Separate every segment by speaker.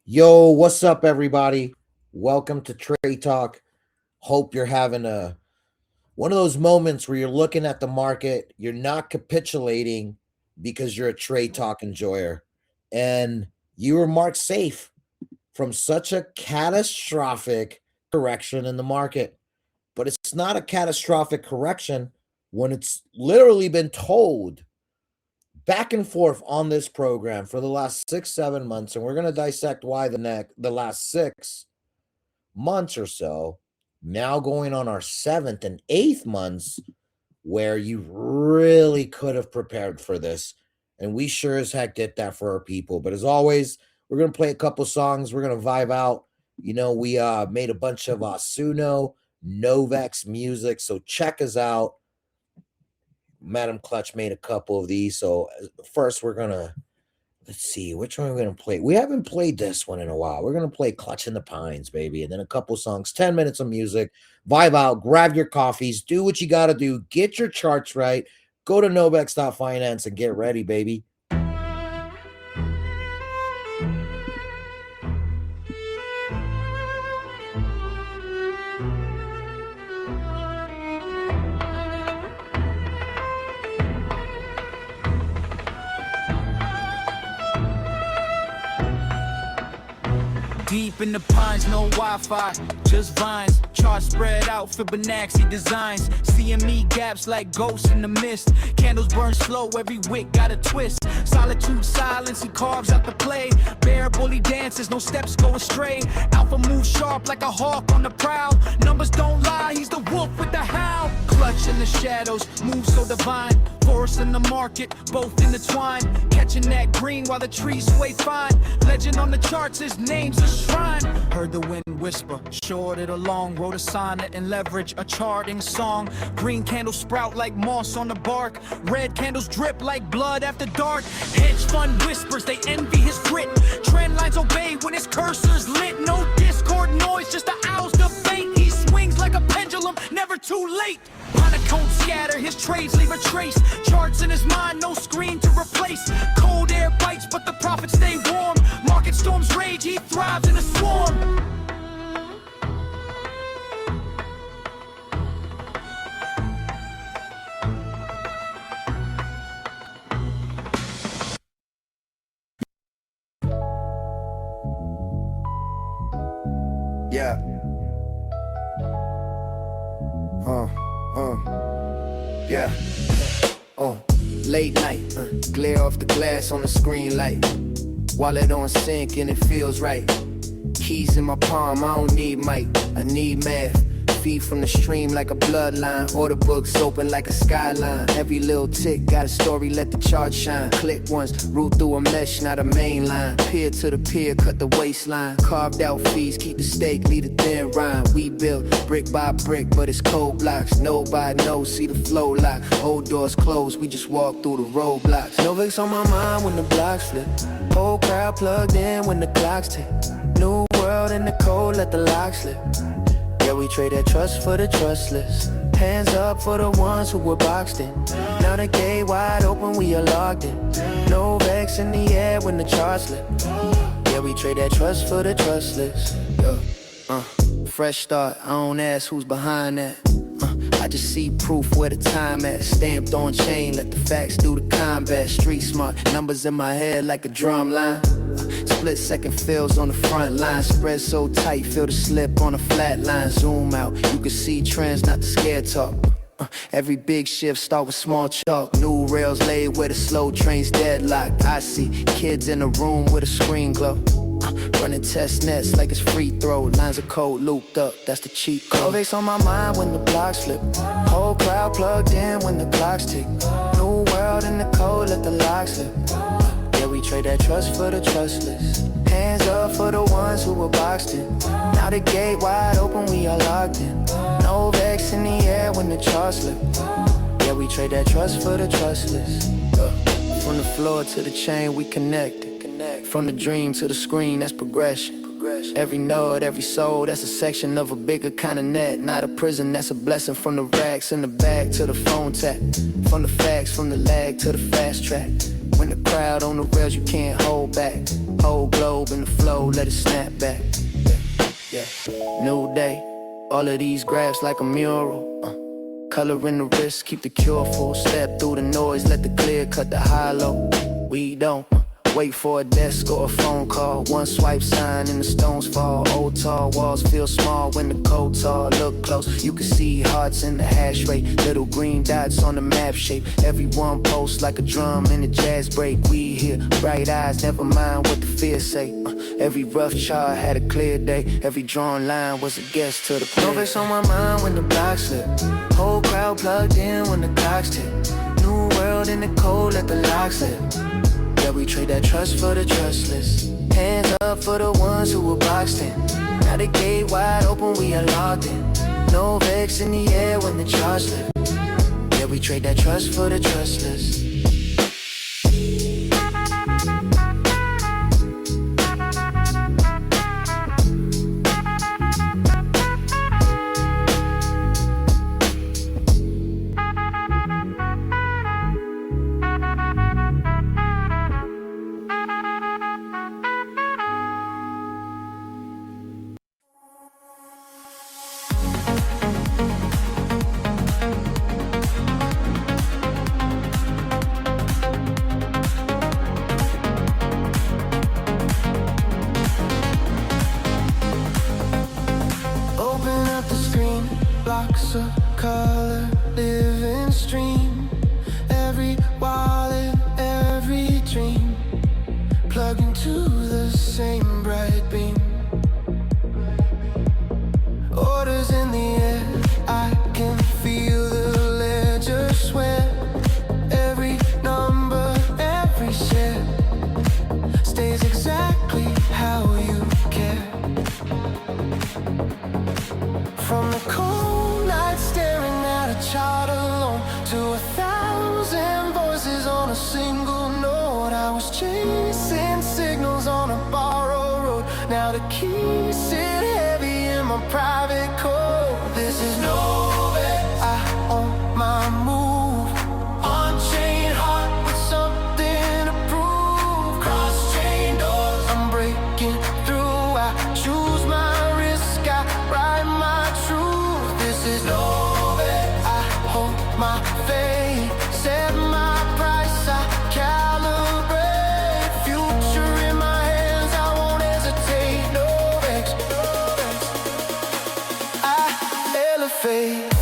Speaker 1: Yo, what's up, everybody? Welcome to Trade Talk. Hope you're having a one of those moments where you're looking at the market, you're not capitulating because you're a Trade Talk enjoyer, and you were marked safe from such a catastrophic correction in the market. But it's not a catastrophic correction when it's literally been told back and forth on this program for the last 6 7 months, and we're going to dissect why the last 6 months or so, now going on our seventh and eighth months, where you really could have prepared for this, and we sure as heck did that for our people. But as always, we're going to play a couple songs, we're going to vibe out. We made a bunch of Suno Novex music, so check us out. Madam Clutch made a couple of these. So first we're gonna let's see which one we're gonna play. We haven't played this one in a while. We're gonna play Clutch in the Pines, baby, and then a couple songs, 10 minutes of music, vibe out, grab your coffees, do what you gotta do, get your charts right, go to Novex.finance and get ready, baby.
Speaker 2: Deep in the pines, no Wi-Fi, just vines. Charts spread out, Fibonacci designs. CME gaps like ghosts in the mist. Candles burn slow, every wick got a twist. Solitude, silence, he carves out the play. Bear bully dances, no steps go astray. Alpha moves sharp like a hawk on the prowl. Numbers don't lie, he's the wolf with the howl. Clutch in the shadows, move so divine. Forest in the market, both intertwined. Catching that green while the trees sway fine. Legend on the charts, his name's a shrine. Heard the wind whisper, shorted along. Wrote a sonnet and leverage a charting song. Green candles sprout like moss on the bark. Red candles drip like blood after dark. Hedge fund whispers, they envy his grit. Trend lines obey when his cursor's lit. No discord noise, just the owl's debate. He swings like a pendulum, never too late. Monotone scatter, his trades leave a trace. Charts in his mind, no screen to replace. Cold air bites, but the profits stay warm. Market storms rage, he thrives in a swarm.
Speaker 3: Yeah. Yeah. Late night, glare off the glass on the screen light. Wallet on sync and it feels right. Keys in my palm, I don't need mic, I need math. Feed from the stream like a bloodline. Order books open like a skyline. Every little tick got a story, let the chart shine. Click once, root through a mesh, not a main line. Peer to the pier, cut the waistline. Carved out fees, keep the stake, lead a thin rhyme. We built brick by brick, but it's cold blocks. Nobody knows, see the flow lock. Old doors closed, we just walk through the roadblocks. Novex on my mind when the blocks flip. Whole crowd plugged in when the clocks tick. New world in the cold, let the lock slip. Yeah, we trade that trust for the trustless. Hands up for the ones who were boxed in. Now the gate wide open, we are logged in. No vex in the air when the charts slip. Yeah, we trade that trust for the trustless. Yeah. Fresh start, I don't ask who's behind that. I just see proof where the time at. Stamped on chain, let the facts do the combat. Street smart, numbers in my head like a drum line. Split second fills on the front line. Spread so tight, feel the slip on a flat line. Zoom out, you can see trends, not the scared talk. Every big shift start with small chalk. New rails laid where the slow trains deadlocked. I see kids in a room with a screen glow. Running test nets like it's free throw. Lines of code looped up, that's the cheat code. Novex on my mind when the blocks flip. Whole crowd plugged in when the clocks tick. New world in the code, let the locks slip. Yeah, we trade that trust for the trustless. Hands up for the ones who were boxed in. Now the gate wide open, we are locked in. No vex in the air when the charts slip. Yeah, we trade that trust for the trustless. From the floor to the chain, we connected. From the dream to the screen, that's progression. Every node, every soul, that's a section of a bigger kind of net. Not a prison, that's a blessing. From the racks in the bag to the phone tap. From the facts, from the lag to the fast track. When the crowd on the rails, you can't hold back. Whole globe in the flow, let it snap back. Yeah. New day, all of these graphs like a mural. Color in the wrist, keep the cure full. Step through the noise, let the clear cut the high-low. We don't wait for a desk or a phone call. One swipe sign and the stones fall. Old tall walls feel small when the cold tall. Look close, you can see hearts in the hash rate. Little green dots on the map shape. Everyone posts like a drum in a jazz break. We hear bright eyes, never mind what the fear say. Every rough chart had a clear day. Every drawn line was a guess to the play. No vex on my mind when the block slip. Whole crowd plugged in when the clocks tick. New world in the cold, let the locks slip. Yeah, we trade that trust for the trustless. Hands up for the ones who were boxed in. Now the gate wide open, we are locked in. No vex in the air when the charge slip. Yeah, we trade that trust for the trustless. Blocks of color, living stream. Every wallet, every dream, plug into the same bright beam. Orders in the air, I can feel the ledger sweat. Every number, every share stays exactly how you care. From the cold night staring at a chart alone, to 1,000 voices on a single note. I was chasing signals on a borrowed road. Now the keys sit heavy in my private code. This is no bet, I own my move. On-chain heart with something to prove. Cross-chain doors, I'm breaking through. I choose my risk, I ride my truth. This is no bet, I hold my faith. Set my price, I calibrate. Future in my hands, I won't hesitate. No vex, I elevate.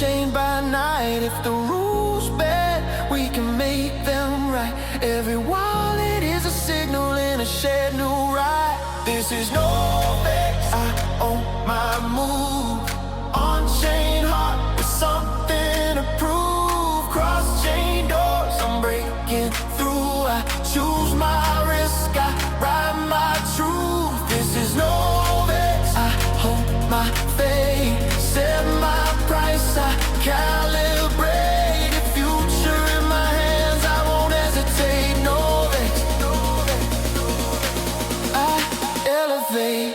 Speaker 3: Chained by night. If the rules bend, we can make them right. Every wallet is a signal in a shared new ride. This is no vex, I own my move. On-chain heart with something to prove. Cross-chain doors, I'm breaking through. I choose my risk, I ride my truth. This is no vex, I hold my faith. Set my price, I calibrate. The future in my hands, I won't hesitate. No vex, I elevate.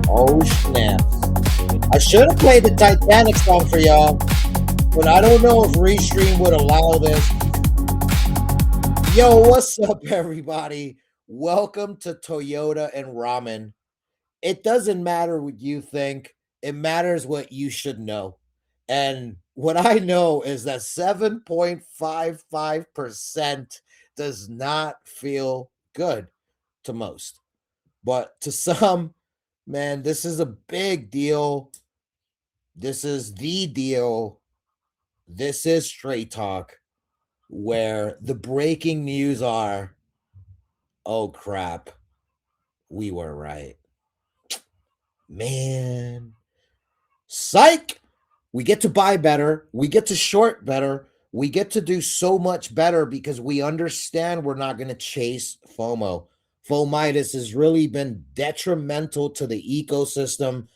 Speaker 1: Oh, snaps. I should have played the Titanic song for y'all, but I don't know if Restream would allow this. Yo, what's up, everybody? Welcome to Toyota and Ramen. It doesn't matter what you think, it matters what you should know. And what I know is that 7.55% does not feel good to most. But to some, man, this is a big deal. This is the deal. This is Straight Talk, where the breaking news are, oh crap, we were right. Man, psych! We get to buy better. We get to short better. We get to do so much better because we understand we're not going to chase FOMO. FOMitis has really been detrimental to the ecosystem.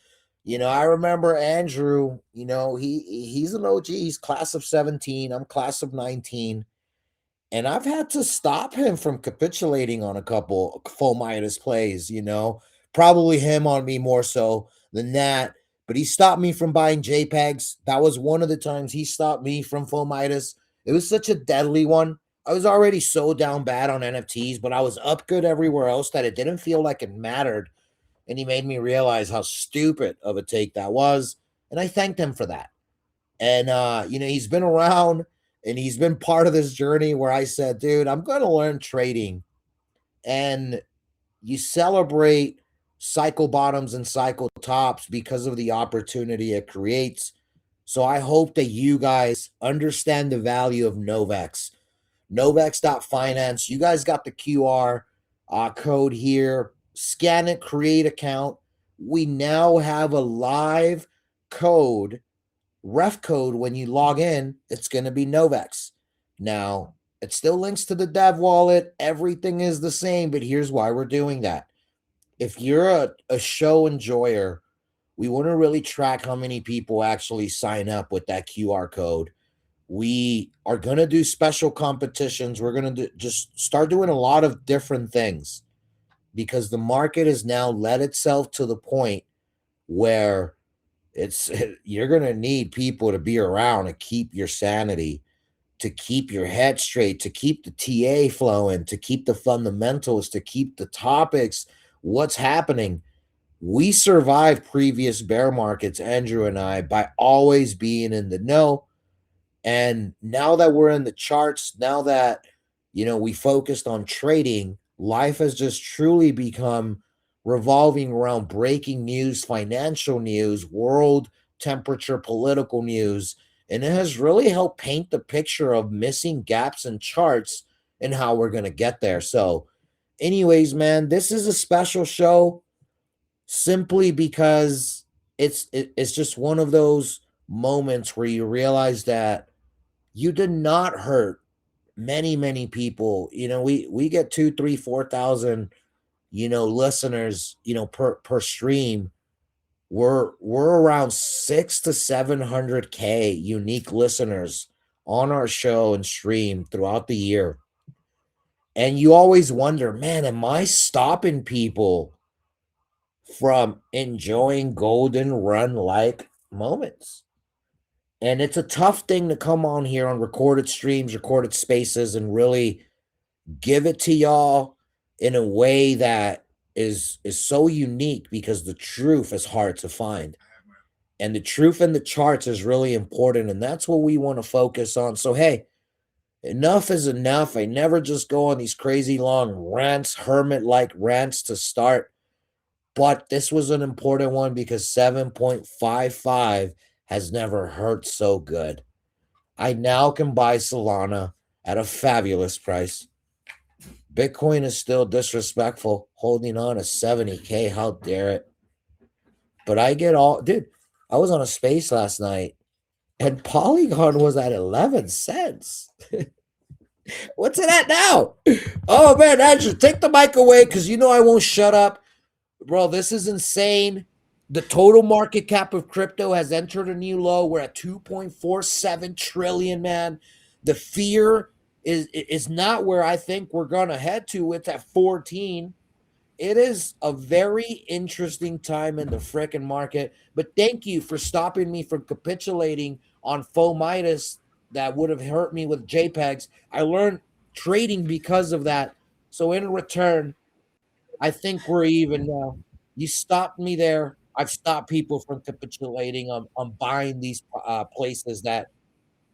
Speaker 1: You know, I remember Andrew, you know, he's an OG. He's class of 17. I'm class of 19. And I've had to stop him from capitulating on a couple FOMitis plays, you know, probably him on me more so than that. But he stopped me from buying JPEGs. That was one of the times he stopped me from FOMitis. It was such a deadly one. I was already so down bad on NFTs, but I was up good everywhere else that it didn't feel like it mattered. And he made me realize how stupid of a take that was. And I thanked him for that. And, you know, he's been around and he's been part of this journey where I said, dude, I'm going to learn trading. And you celebrate cycle bottoms and cycle tops because of the opportunity it creates. So I hope that you guys understand the value of Novex. Novex.finance. You guys got the QR code here. Scan it, create account. We now have a live code, ref code. When you log in, it's going to be Novex. Now, it still links to the dev wallet. Everything is the same, but here's why we're doing that. If you're a show enjoyer, we want to really track how many people actually sign up with that QR code. We are going to do special competitions. We're going to just start doing a lot of different things because the market has now led itself to the point where you're going to need people to be around to keep your sanity, to keep your head straight, to keep the TA flowing, to keep the fundamentals, to keep the topics, what's happening. We survived previous bear markets, Andrew and I, by always being in the know. And now that we're in the charts, now that, you know, we focused on trading, life has just truly become revolving around breaking news, financial news, world temperature, political news. And it has really helped paint the picture of missing gaps in charts and how we're going to get there. So anyways, man, this is a special show simply because it's just one of those moments where you realize that you did not hurt many people. You know, we get 2, 3, 4,000, you know, listeners, you know, per stream. We're around 6 to 700K unique listeners on our show and stream throughout the year. And you always wonder, man, am I stopping people from enjoying golden run like moments? And it's a tough thing to come on here on recorded streams, recorded spaces, and really give it to y'all in a way that is so unique because the truth is hard to find. And the truth in the charts is really important. And that's what we want to focus on. So, hey, enough is enough. I never just go on these crazy long rants, hermit-like rants to start. But this was an important one because 7.55 has never hurt so good. I now can buy Solana at a fabulous price. Bitcoin is still disrespectful, holding on to 70K. How dare it? But I get all, dude, I was on a space last night and Polygon was at 11 cents. What's it at now? Oh, man, Andrew, take the mic away because you know I won't shut up. Bro, this is insane. The total market cap of crypto has entered a new low. We're at 2.47 trillion, man. The fear is not where I think we're going to head to. It's at 14. it is a very interesting time in the frickin' market. But thank you for stopping me from capitulating on Fomitis that would have hurt me with JPEGs. I learned trading because of that. So in return, I think we're even now. You stopped me there. I've stopped people from capitulating on buying these places that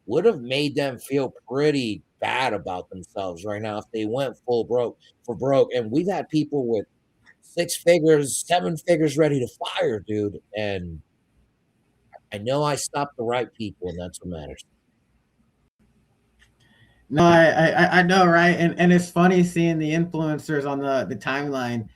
Speaker 1: would have made them feel pretty bad about themselves right now if they went full broke for broke. And we've had people with 6 figures, 7 figures ready to fire, dude. And I know I stopped the right people, and that's what matters.
Speaker 4: No, I know, right? And it's funny seeing the influencers on the timeline.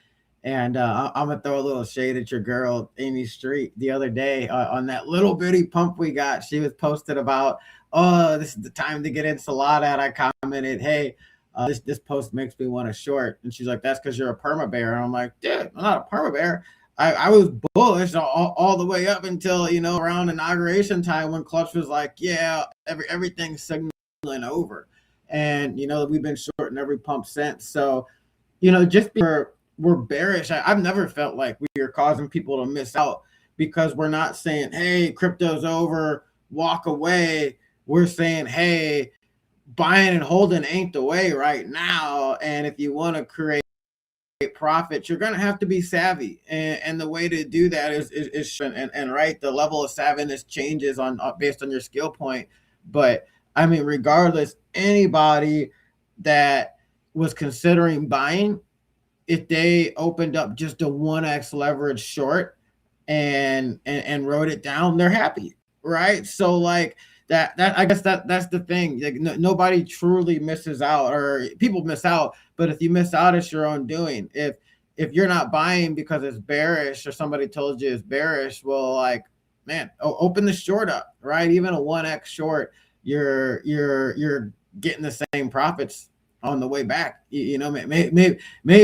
Speaker 4: And I'm gonna throw a little shade at your girl Amy Street the other day on that little bitty pump we got. She was posted about, oh, this is the time to get in Solana, and I commented, hey, this post makes me want to short, and she's like, that's because you're a perma bear, and I'm like, dude, I'm not a perma bear. I was bullish all the way up until around inauguration time when Clutch was like, yeah, everything's signaling over. And we've been shorting every pump since. So just we're bearish. I've never felt like we are causing people to miss out, because we're not saying, hey, crypto's over, walk away. We're saying, hey, buying and holding ain't the way right now. And if you want to create profits, you're going to have to be savvy. And the way to do that is right, the level of savviness changes on based on your skill point. But I mean, regardless, anybody that was considering buying, if they opened up just a 1x leverage short and wrote it down, they're happy, right? So like that I guess that's the thing. Like nobody truly misses out, or people miss out, but if you miss out, it's your own doing. If you're not buying because it's bearish, or somebody told you it's bearish, well, like, man, open the short up, right? Even a 1x short, you're getting the same profits on the way back. Maybe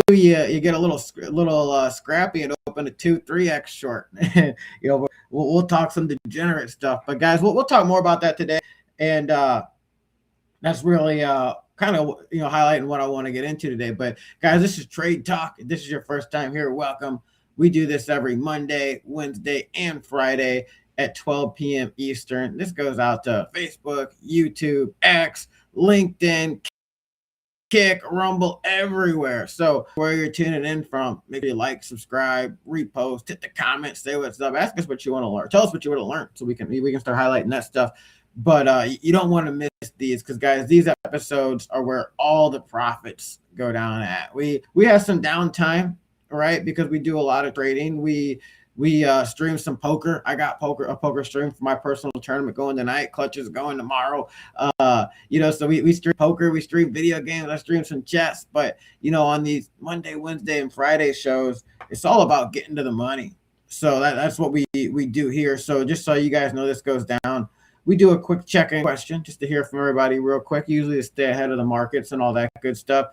Speaker 4: you get a little scrappy and open a 2-3x short. We'll talk some degenerate stuff, but guys, we'll talk more about that today. And that's really kind of highlighting what I want to get into today. But guys, this is Trade Talk. If this is your first time here, welcome. We do this every Monday, Wednesday, and Friday at 12 p.m. Eastern. This goes out to Facebook, YouTube, X, LinkedIn, Kick, Rumble, everywhere. So where you're tuning in from, make sure you like, subscribe, repost, hit the comments, say what's up, ask us what you want to learn. Tell us what you want to learn so we can start highlighting that stuff. But you don't want to miss these, because guys, these episodes are where all the profits go down at. We have some downtime, right? Because we do a lot of trading. We stream some poker. I got a poker stream for my personal tournament going tonight. Clutch is going tomorrow. So we stream poker, we stream video games, I stream some chess. But on these Monday, Wednesday, and Friday shows, it's all about getting to the money. So that's what we do here. So just so you guys know, this goes down, we do a quick check-in question just to hear from everybody real quick, usually to stay ahead of the markets and all that good stuff.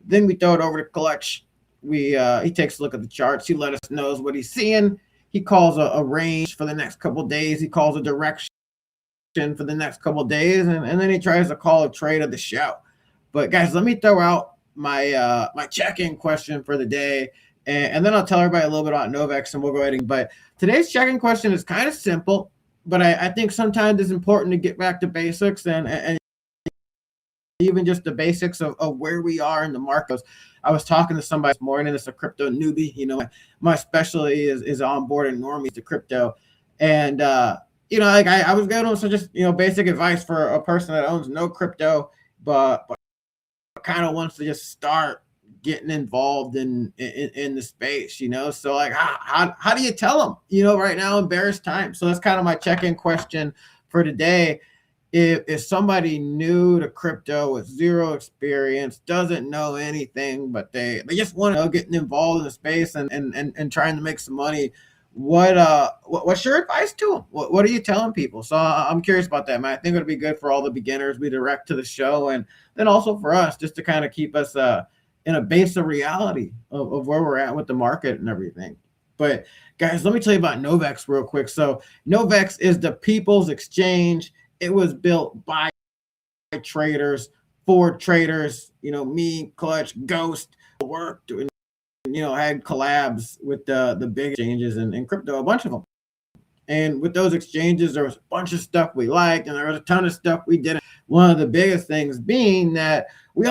Speaker 4: Then we throw it over to Clutch. He takes a look at the charts. He let us know what he's seeing. He calls a range for the next couple of days. He calls a direction for the next couple of days, and then he tries to call a trade of the show. But guys, let me throw out my my check-in question for the day, and then I'll tell everybody a little bit about Novex, and we'll go ahead. But today's check-in question is kind of simple, but I think sometimes it's important to get back to basics and even just the basics of where we are in the markets. I was talking to somebody this morning that's a crypto newbie. My specialty is onboarding normies to crypto. And, I was giving them some just, basic advice for a person that owns no crypto, but kind of wants to just start getting involved in the space, So like, how do you tell them, right now in bearish time? So that's kind of my check-in question for today. If somebody new to crypto with zero experience, doesn't know anything, but they just want to get involved in the space and trying to make some money, what's your advice to them? What are you telling people? So I'm curious about that, man. I think it would be good for all the beginners we direct to the show, and then also for us just to kind of keep us in a base of reality of where we're at with the market and everything. But guys, let me tell you about Novex real quick. So Novex is the people's exchange. It was built by traders for traders. Me, Clutch, Ghost, work doing had collabs with the big exchanges and crypto, a bunch of them. And with those exchanges, there was a bunch of stuff we liked, and there was a ton of stuff we didn't. One of the biggest things being that we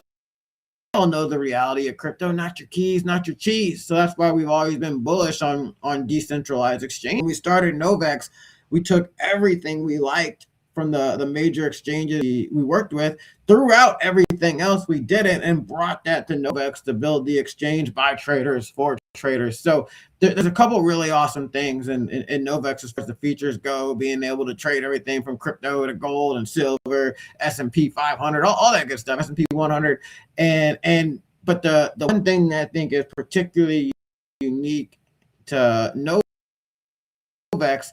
Speaker 4: all know the reality of crypto, not your keys, not your cheese. So that's why we've always been bullish on decentralized exchange. When we started Novex, we took everything we liked from the major exchanges we worked with, threw out everything else we didn't, and brought that to Novex to build the exchange by traders for traders. So there's a couple really awesome things in Novex as far as the features go, being able to trade everything from crypto to gold and silver, S&P 500, all that good stuff, S&P 100. But the one thing that I think is particularly unique to Novex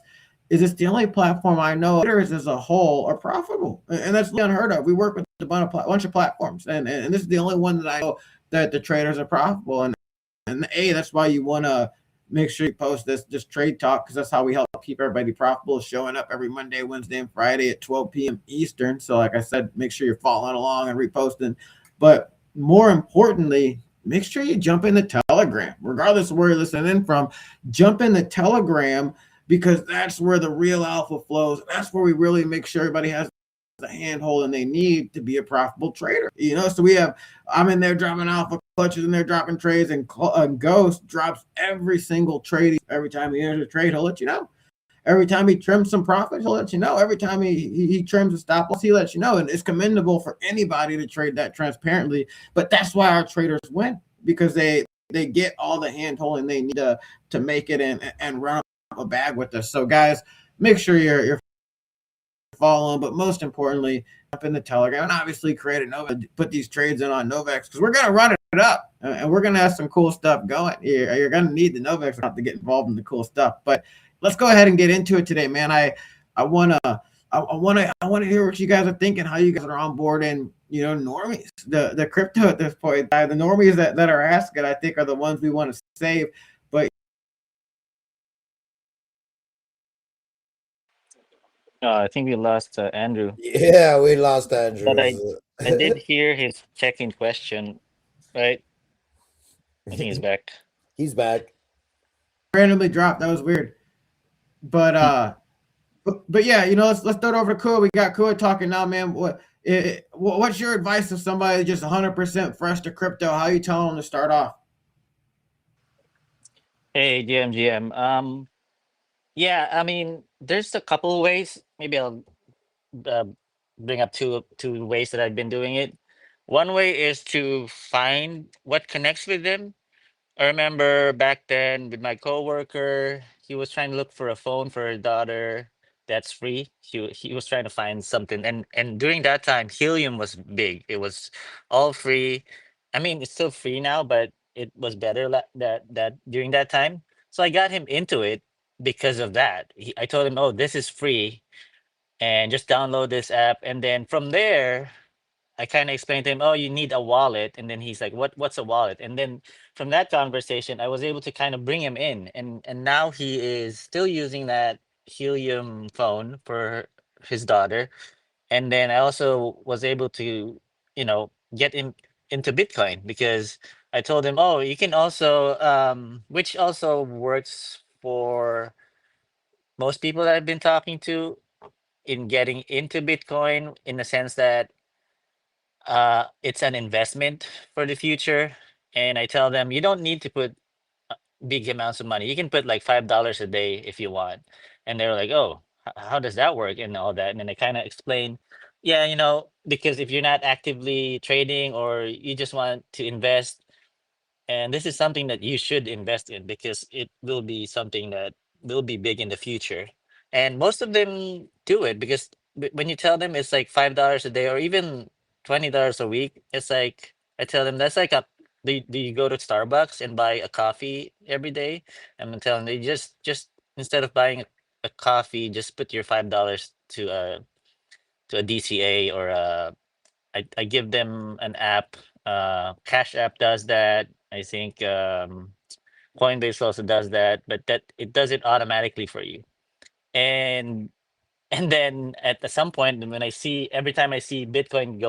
Speaker 4: is it's the only platform I know traders as a whole are profitable, and that's unheard of. We work with a bunch of platforms, and this is the only one that I know that the traders are profitable. And that's why you want to make sure you post this trade talk, because that's how we help keep everybody profitable, showing up every Monday, Wednesday, and Friday at 12 p.m. Eastern. So like I said, make sure you're following along and reposting. But more importantly, make sure you jump in the Telegram, regardless of where you're listening from. Jump in the Telegram, because that's where the real alpha flows. That's where we really make sure everybody has the handholding they need to be a profitable trader. So I'm in there dropping alpha clutches, in there dropping trades, and Ghost drops every single trade. Every time he enters a trade, he'll let you know. Every time he trims some profit, he'll let you know. Every time he trims a stop loss, he lets you know. And it's commendable for anybody to trade that transparently. But that's why our traders win, because they get all the handholding they need to make it and run a bag with us. So guys, make sure you're following, but most importantly, up in the Telegram, and obviously create a Nova, put these trades in on Novex, because we're going to run it up, and we're going to have some cool stuff going. You're going to need the Novex account to get involved in the cool stuff. But let's go ahead and get into it today, man. I want to hear what you guys are thinking, how you guys are on board, and normies, the crypto at this point. The normies that are asking, I think, are the ones we want to save. But
Speaker 5: I think we lost Andrew,
Speaker 1: Yeah, we lost Andrew.
Speaker 5: but I did hear his check-in question, right? I think he's back.
Speaker 1: He's back.
Speaker 4: randomly dropped. That was weird. But yeah, let's throw it over to Kua. We got Kua talking now, man. What's your advice to somebody just 100% fresh to crypto? How you tell them to start off?
Speaker 5: Hey, GM. Yeah, I mean, there's a couple of ways. Maybe I'll uh, bring up two ways that I've been doing it. One way is to find what connects with them. I remember back then with my coworker, he was trying to look for a phone for his daughter that's free. He was trying to find something, and during that time, Helium was big. It was all free. I mean, it's still free now, but it was better that during that time. So I got him into it because of that. I told him, "Oh, this is free, and just download this app." And then from there, I kind of explained to him, "Oh, you need a wallet," and then he's like, What's a wallet?" And then from that conversation, I was able to kind of bring him in, and now he is still using that Helium phone for his daughter. And then I also was able to, get him into Bitcoin, because I told him, "Oh, you can also," which also works for most people that I've been talking to in getting into Bitcoin, in the sense that it's an investment for the future. And I tell them, you don't need to put big amounts of money. You can put like $5 a day if you want. And they're like, "Oh, how does that work?" and all that. And then I kind of explain, yeah, because if you're not actively trading, or you just want to invest, and this is something that you should invest in, because it will be something that will be big in the future. And most of them do it, because when you tell them it's like $5 a day, or even $20 a week, it's like, I tell them that's like do you go to Starbucks and buy a coffee every day? I'm telling them, just instead of buying a coffee, just put your $5 to a DCA, or I give them an app. Cash App does that. I think Coinbase also does that, but that it does it automatically for you. And and then at some point, when every time I see Bitcoin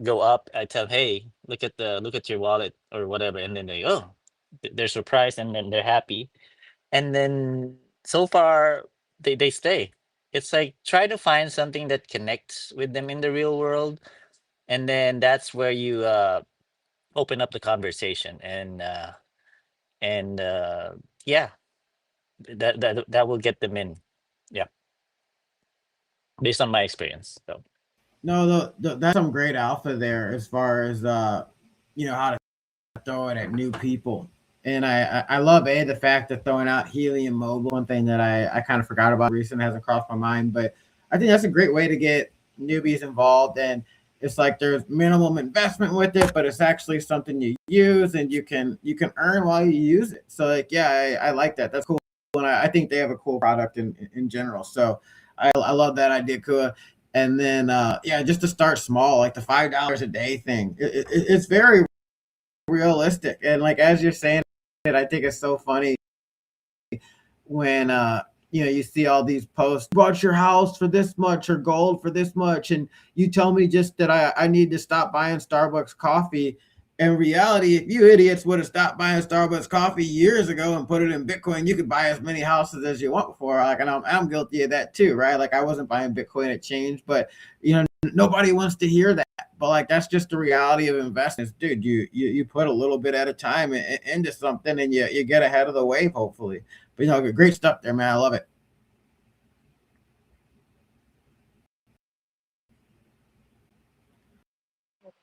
Speaker 5: go up, I tell, "Hey, look at your wallet," or whatever. And then they, "Oh, they're surprised and then they're happy. And then so far they stay. It's like try to find something that connects with them in the real world, and then that's where you open up the conversation and yeah, that will get them in. Yeah, based on my experience. So
Speaker 4: No, that's some great alpha there as far as how to throw it at new people. And I love the fact that throwing out Helium Mobile. One thing that I kind of forgot about recently, hasn't crossed my mind, but I think that's a great way to get newbies involved. And it's like there's minimum investment with it, but it's actually something you use and you can earn while you use it. So like, yeah, I like that. That's cool. And I think they have a cool product in general. So I love that idea, Kua. And then yeah, just to start small, like the $5 a day thing. It's very realistic. And like as you're saying it, I think it's so funny when you see all these posts, bought your house for this much or gold for this much, and you tell me just that I need to stop buying Starbucks coffee. In reality, if you idiots would have stopped buying Starbucks coffee years ago and put it in Bitcoin, you could buy as many houses as you want before. Like, and I'm guilty of that too, right? Like I wasn't buying Bitcoin, it changed, but nobody wants to hear that. But like that's just the reality of investments, dude. You put a little bit at a time into something, and you get ahead of the wave, hopefully. But great stuff there, man. I love it.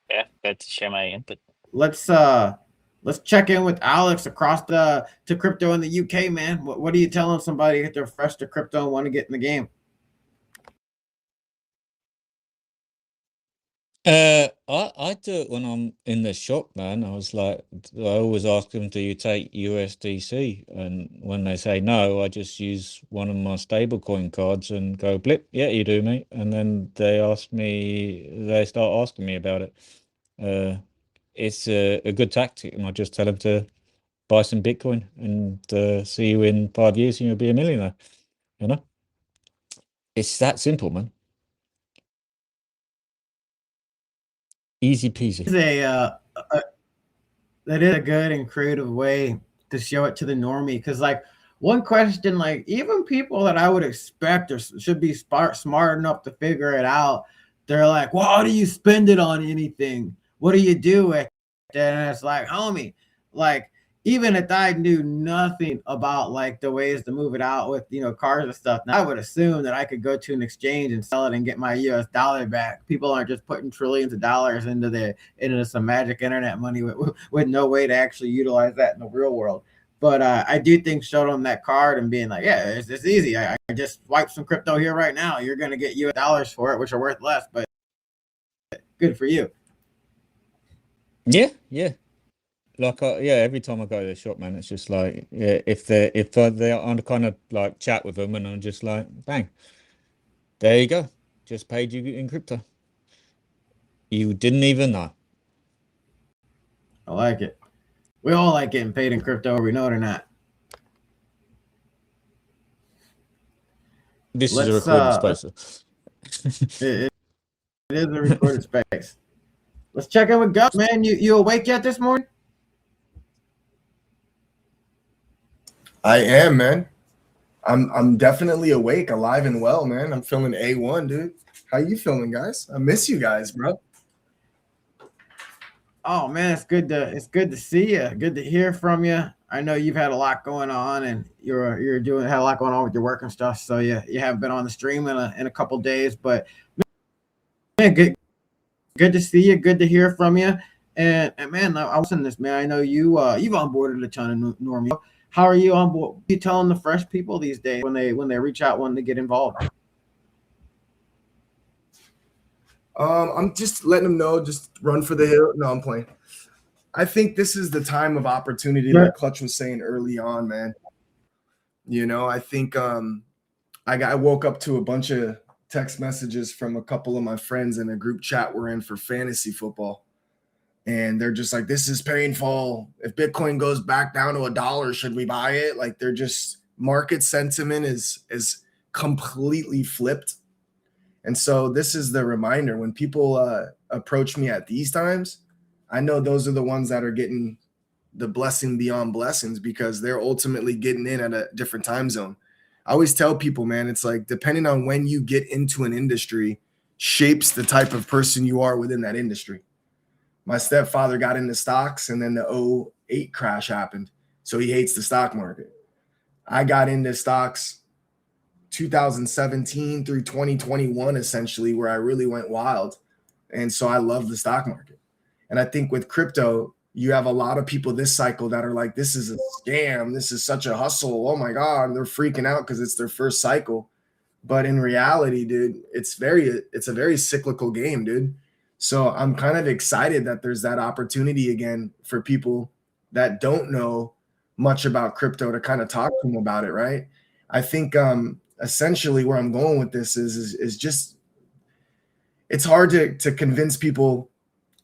Speaker 5: yeah, glad to share my input.
Speaker 4: Let's check in with Alex across to crypto in the UK, man. What are you telling somebody if they're fresh to crypto and want to get in the game?
Speaker 6: I do it when I'm in the shop, man. I always ask them, do you take USDC? And when they say no, I just use one of my stablecoin cards and go blip. Yeah, you do, mate. And then they start asking me about it. It's a good tactic, and I just tell them to buy some Bitcoin and see you in 5 years and you'll be a millionaire. It's that simple, man. Easy peasy.
Speaker 4: That is a good and creative way to show it to the normie. Because like one question, like even people that I would expect or should be smart enough to figure it out, they're like, well, how do you spend it on anything? What do you do with it? And it's like, homie, like even if I knew nothing about like the ways to move it out with cars and stuff, now I would assume that I could go to an exchange and sell it and get my US dollar back. People aren't just putting trillions of dollars into some magic internet money with no way to actually utilize that in the real world. But I do think showing them that card and being like, yeah, it's easy. I just swipe some crypto here right now. You're going to get US dollars for it, which are worth less, but good for you.
Speaker 6: Yeah. Like, every time I go to the shop, man, it's just like, yeah, if they're on kind of like chat with them, and I'm just like, bang, there you go, just paid you in crypto. You didn't even know.
Speaker 4: I like it. We all like getting paid in crypto, whether we know it or not.
Speaker 6: This is a recorded space.
Speaker 4: It is a recorded space. Let's check in with Gus, man. You awake yet this morning?
Speaker 7: I am, man. I'm definitely awake, alive and well, man. I'm feeling A1, dude. How you feeling, guys? I miss you guys, bro.
Speaker 4: Oh man, it's good to see you. Good to hear from you. I know you've had a lot going on, and you're had a lot going on with your work and stuff. So you haven't been on the stream in a couple days, but man, good to see you. Good to hear from you. And man, I was in this, man. I know you've onboarded a ton of normies. How are you on board? What are you telling the fresh people these days when they reach out wanting to get involved?
Speaker 7: I'm just letting them know, just run for the hill. No, I'm playing. I think this is the time of opportunity, like Clutch was saying early on, man. I think I woke up to a bunch of text messages from a couple of my friends in a group chat we're in for fantasy football. And they're just like, this is painful. If Bitcoin goes back down to $1, should we buy it? Like they're just, market sentiment is completely flipped. And so this is the reminder when people approach me at these times, I know those are the ones that are getting the blessing beyond blessings because they're ultimately getting in at a different time zone. I always tell people, man, it's like depending on when you get into an industry shapes the type of person you are within that industry. My stepfather got into stocks and then the '08 crash happened. So he hates the stock market. I got into stocks 2017 through 2021, essentially, where I really went wild. And so I love the stock market. And I think with crypto, you have a lot of people this cycle that are like, this is a scam. This is such a hustle. Oh my God. They're freaking out because it's their first cycle. But in reality, dude, it's a very cyclical game, dude. So I'm kind of excited that there's that opportunity again for people that don't know much about crypto to kind of talk to them about it, right? I think essentially where I'm going with this is just it's hard to convince people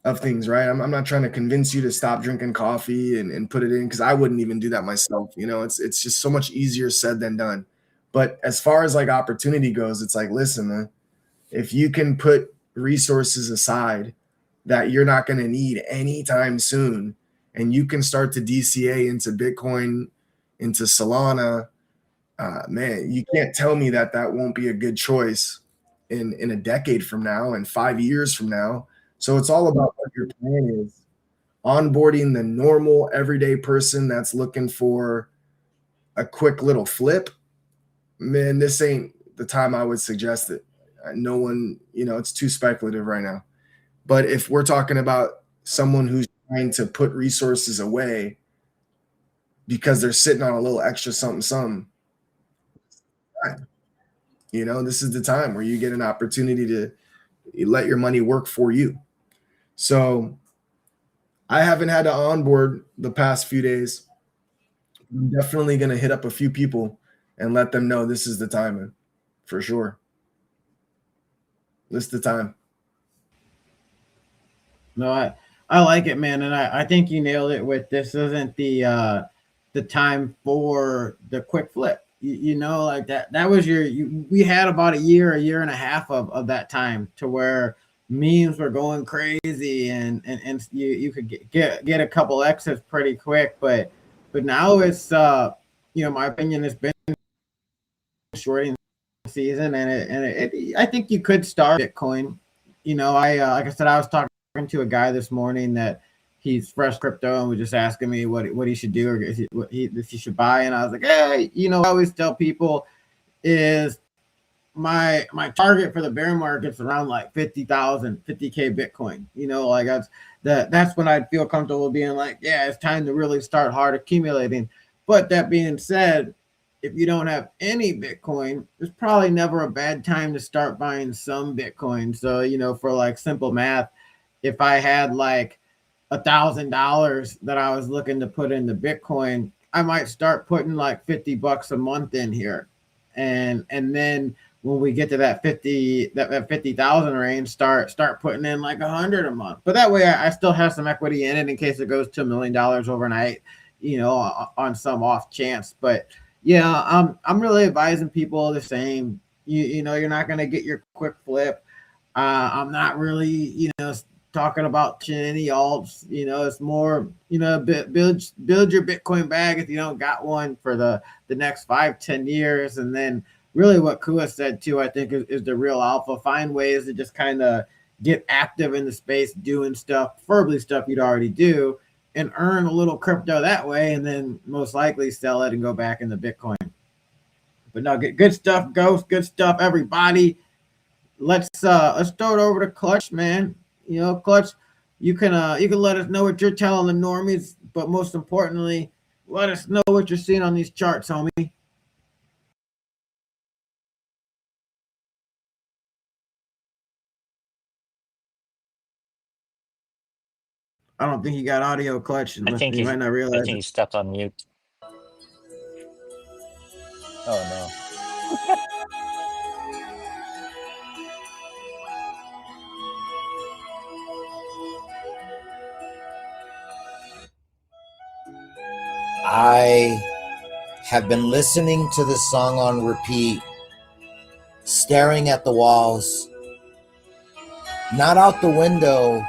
Speaker 7: of things, right? I'm not trying to convince you to stop drinking coffee and put it in because I wouldn't even do that myself. You know, it's just so much easier said than done. But as far as like opportunity goes, it's like, listen, man, if you can put resources aside that you're not going to need anytime soon, and you can start to DCA into Bitcoin, into Solana, man, you can't tell me that won't be a good choice in a decade from now and 5 years from now. So it's all about what your plan is. Onboarding the normal everyday person that's looking for a quick little flip, man, this ain't the time I would suggest it. No one, it's too speculative right now. But if we're talking about someone who's trying to put resources away because they're sitting on a little extra something, this is the time where you get an opportunity to let your money work for you. So I haven't had to onboard the past few days. I'm definitely going to hit up a few people and let them know this is the time, man, for sure. This is the time.
Speaker 4: No, I like it, man, and I think you nailed it with this isn't the time for the quick flip. Like that was we had about a year and a half of that time to where memes were going crazy and you could get a couple exits pretty quick, but now it's my opinion, it's been shorting season and I think you could start Bitcoin. Like I said, I was talking to a guy this morning that he's fresh crypto and was just asking me what he should do or if he should buy, and I was like, hey, I always tell people is my target for the bear market's around like 50,000, 50K Bitcoin. Like that's when I'd feel comfortable being like, yeah, it's time to really start hard accumulating. But that being said, if you don't have any Bitcoin, there's probably never a bad time to start buying some Bitcoin. So, for like simple math, if I had like $1,000 that I was looking to put into Bitcoin, I might start putting like $50 a month in here. And then when we get to that 50,000 range, start putting in like 100 a month. But that way I still have some equity in it in case it goes to $1 million overnight, on some off chance. But yeah, I'm really advising people the same. You're not going to get your quick flip. I'm not really, talking about any alts. It's more, build your Bitcoin bag if you don't got one for the next 5-10 years. And then really what Kua said too, I think is the real alpha. Find ways to just kind of get active in the space, doing stuff, preferably stuff you'd already do, and earn a little crypto that way, and then most likely sell it and go back into Bitcoin. But no, good stuff, Ghost. Good stuff, everybody. Let's throw it over to Clutch, man. Clutch, you can let us know what you're telling the normies, but most importantly, let us know what you're seeing on these charts, homie. I don't think he got audio, Clutch.
Speaker 5: I think
Speaker 4: he might not realize.
Speaker 5: I think he's stuck on mute. Oh no.
Speaker 1: I have been listening to this song on repeat, staring at the walls, not out the window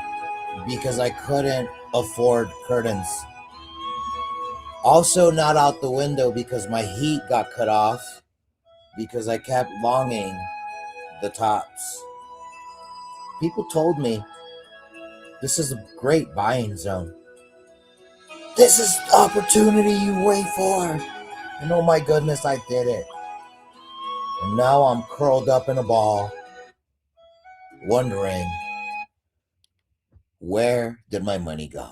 Speaker 1: because I couldn't afford curtains, Also not out the window because my heat got cut off because I kept longing the tops. People told me this is a great buying zone. This is the opportunity you wait for. And oh my goodness, I did it. And now I'm curled up in a ball, wondering, where did my money go?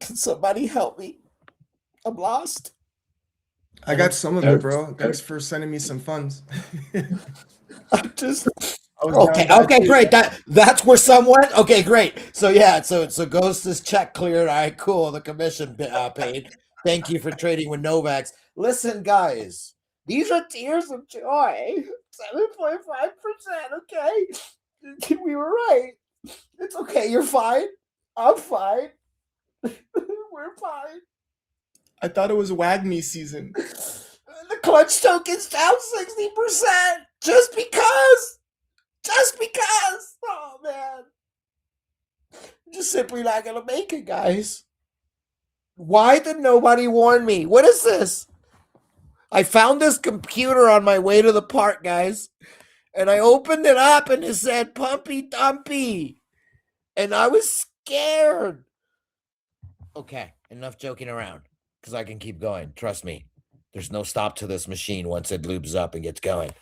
Speaker 1: Can somebody help me? I'm lost.
Speaker 7: I got some of it, bro. Thanks for sending me some funds.
Speaker 1: I'm just
Speaker 7: I was
Speaker 1: okay.
Speaker 7: down bad
Speaker 1: Okay,
Speaker 7: too.
Speaker 1: great. That's where some went. Okay, great. So yeah, so Ghost's check cleared. All right, cool. The commission paid. Thank you for trading with Novax. Listen, guys, these are tears of joy. 7.5%. Okay, we were right. It's okay. You're fine. I'm fine. We're fine.
Speaker 7: I thought it was WAGMI season.
Speaker 1: The clutch token's down 60% just because. Just because. Oh man. I'm just simply not gonna make it, guys. Why did nobody warn me? What is this? I found this computer on my way to the park, guys, and I opened it up and it said Pumpy Dumpy. And I was scared. Okay, enough joking around. Because I can keep going. Trust me. There's no stop to this machine once it lubes up and gets going.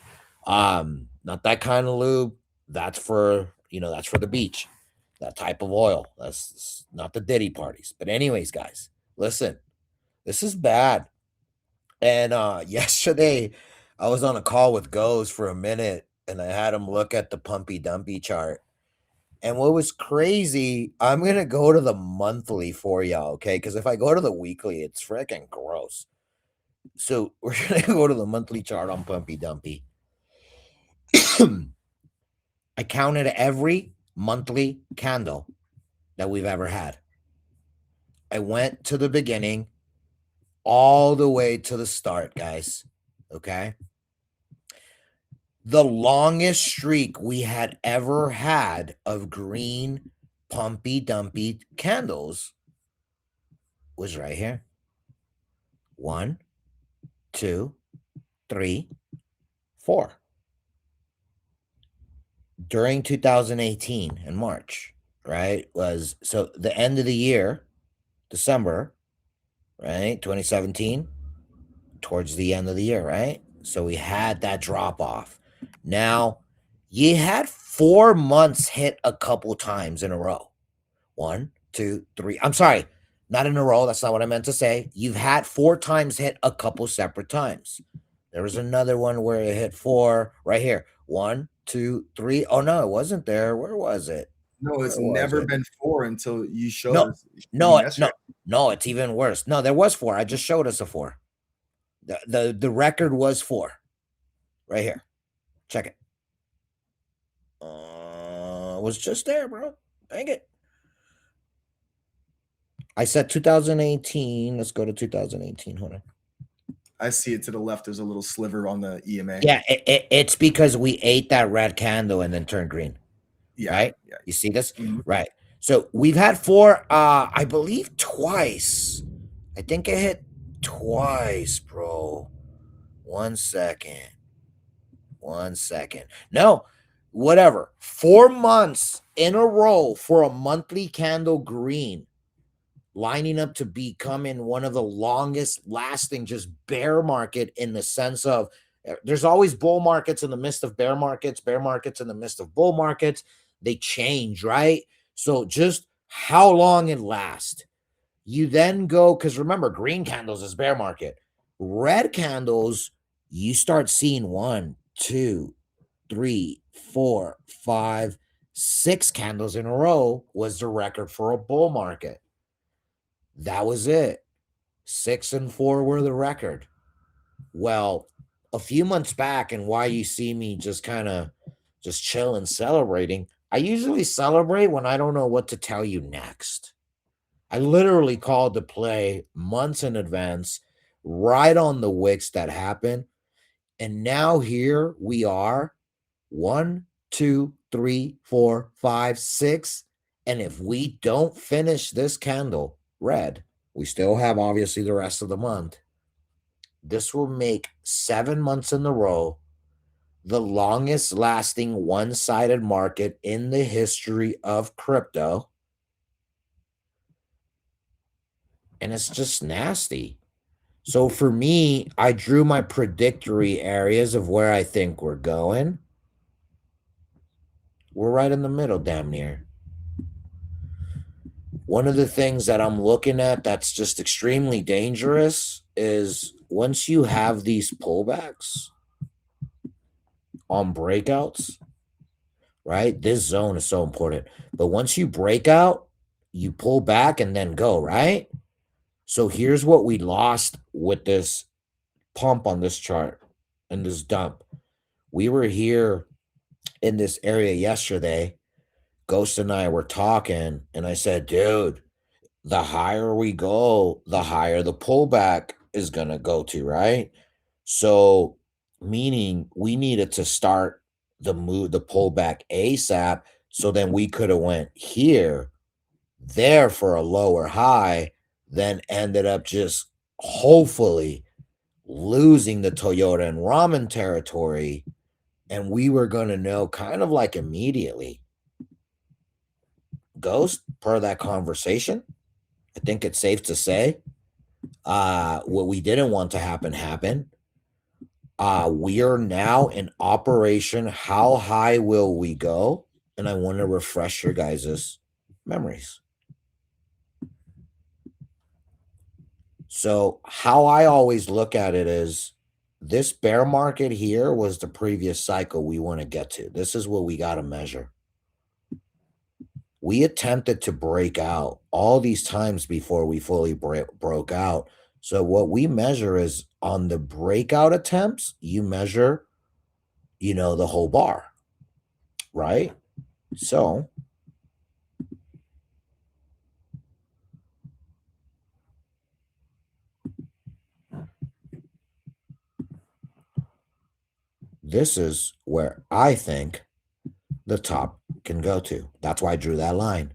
Speaker 1: Not that kind of lube. That's for, that's for the beach. That type of oil. That's not the Diddy parties. But anyways, guys, listen. This is bad. And yesterday, I was on a call with Goes for a minute, and I had him look at the Pumpy Dumpy chart. And what was crazy, I'm going to go to the monthly for y'all, okay? Because if I go to the weekly, it's freaking gross. So we're going to go to the monthly chart on Pumpy Dumpy. I counted every monthly candle that we've ever had. I went to the beginning all the way to the start, guys, okay? The longest streak we had ever had of green Pumpy Dumpy candles was right here. 1, 2, 3, 4. During 2018 in March, right? Was so the end of the year, December, right? 2017, towards the end of the year, right? So we had that drop off. Now, you had 4 months hit a couple times in a row. 1, 2, 3. I'm sorry, not in a row. That's not what I meant to say. You've had 4 times hit a couple separate times. There was another one where it hit 4 right here. 1, 2, 3. Oh, no, it wasn't there. Where was it?
Speaker 7: No, it's
Speaker 1: Where was
Speaker 7: never
Speaker 1: it?
Speaker 7: been 4 until you showed
Speaker 1: No,
Speaker 7: us.
Speaker 1: no, it's even worse. No, there was 4. I just showed us a 4. The record was 4. Right here. Check it. It was just there, bro. Dang it. I said 2018. Let's go to 2018. Hold on.
Speaker 7: I see it to the left. There's a little sliver on the EMA.
Speaker 1: Yeah, it's because we ate that red candle and then turned green.
Speaker 7: Yeah.
Speaker 1: Right?
Speaker 7: Yeah.
Speaker 1: You see this?
Speaker 7: Mhm.
Speaker 1: Right. So we've had 4, I believe twice. I think it hit twice, bro. 1 second. No, whatever. 4 months in a row for a monthly candle green, lining up to becoming one of the longest lasting just bear market in the sense of there's always bull markets in the midst of bear markets in the midst of bull markets. They change, right? So just how long it lasts. You then go, because remember, green candles is bear market. Red candles, you start seeing 1, 2, 3, 4, 5, 6 candles in a row was the record for a bull market. That was it. 6 and 4 were the record. Well, a few months back, and why you see me just kind of just chilling, celebrating, I usually celebrate when I don't know what to tell you next. I literally called the play months in advance, right on the wicks that happened. And now here we are, 1, 2, 3, 4, 5, 6. And if we don't finish this candle red, We still have obviously the rest of the month. This will make 7 months in a row the longest lasting one-sided market in the history of crypto. And it's just nasty. So for me, I drew my predictory areas of where I think we're going. We're right in the middle, damn near. One of the things that I'm looking at that's just extremely dangerous is once you have these pullbacks on breakouts, right? This zone is so important. But once you break out, you pull back and then go, right? So here's what we lost with this pump on this chart and this dump. We were here in this area yesterday. Ghost and I were talking, and I said, dude, the higher we go, the higher the pullback is going to go to, right? So meaning we needed to start the pullback ASAP. So then we could have went here, there for a lower high, then ended up just hopefully losing the Toyota and Ramen territory. And we were going to know kind of like immediately. Ghost, per that conversation, I think it's safe to say what we didn't want to happen happened. We are now in operation. How high will we go? And I want to refresh your guys' memories. So how I always look at it is this bear market here was the previous cycle we want to get to. This is what we got to measure. We attempted to break out all these times before we fully broke out. So what we measure is on the breakout attempts, you measure, the whole bar, right? So this is where I think the top can go to. That's why I drew that line.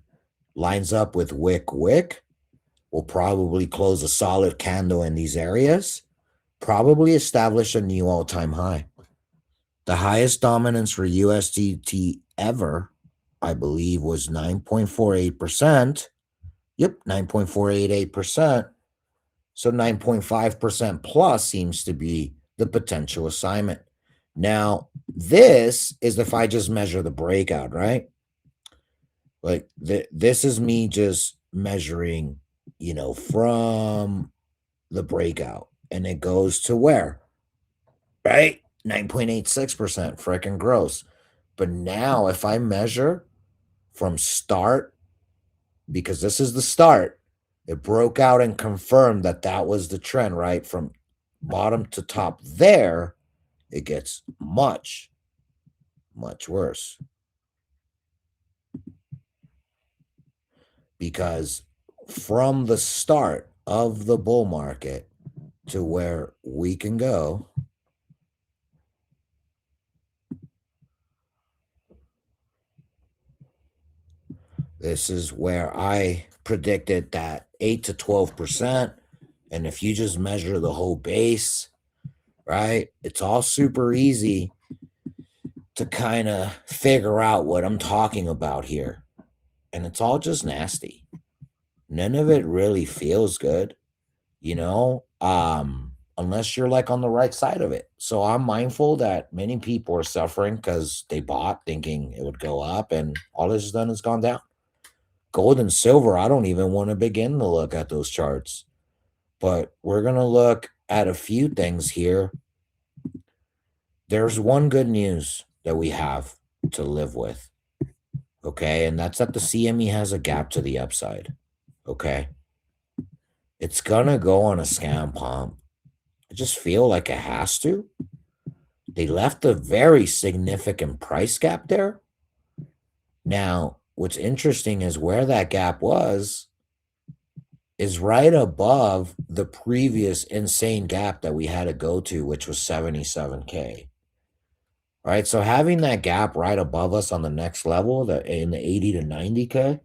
Speaker 1: Lines up with wick. Will probably close a solid candle in these areas. Probably establish a new all-time high. The highest dominance for USDT ever, I believe, was 9.48%. Yep, 9.488%. So 9.5% plus seems to be the potential assignment. Now, this is if I just measure the breakout, right? Like this is me just measuring, from the breakout. And it goes to where? Right? 9.86%, freaking gross. But now if I measure from start, because this is the start, it broke out and confirmed that was the trend, right? From bottom to top there, it gets much, much worse. Because from the start of the bull market to where we can go, this is where I predicted that 8 to 12%. And if you just measure the whole base, right, it's all super easy to kind of figure out what I'm talking about here. And it's all just nasty. None of it really feels good, unless you're like on the right side of it. So I'm mindful that many people are suffering because they bought thinking it would go up, and all it's done is gone down. Gold and silver, I don't even want to begin to look at those charts. But we're going to look at a few things here. There's one good news that we have to live with. Okay, and that's that the CME has a gap to the upside. Okay, it's gonna go on a scam pump. I just feel like it has to. They left a very significant price gap there. Now, what's interesting is where that gap was is right above the previous insane gap that we had to go to, which was 77K. All right, so having that gap right above us on the next level, in the 80 to 90K,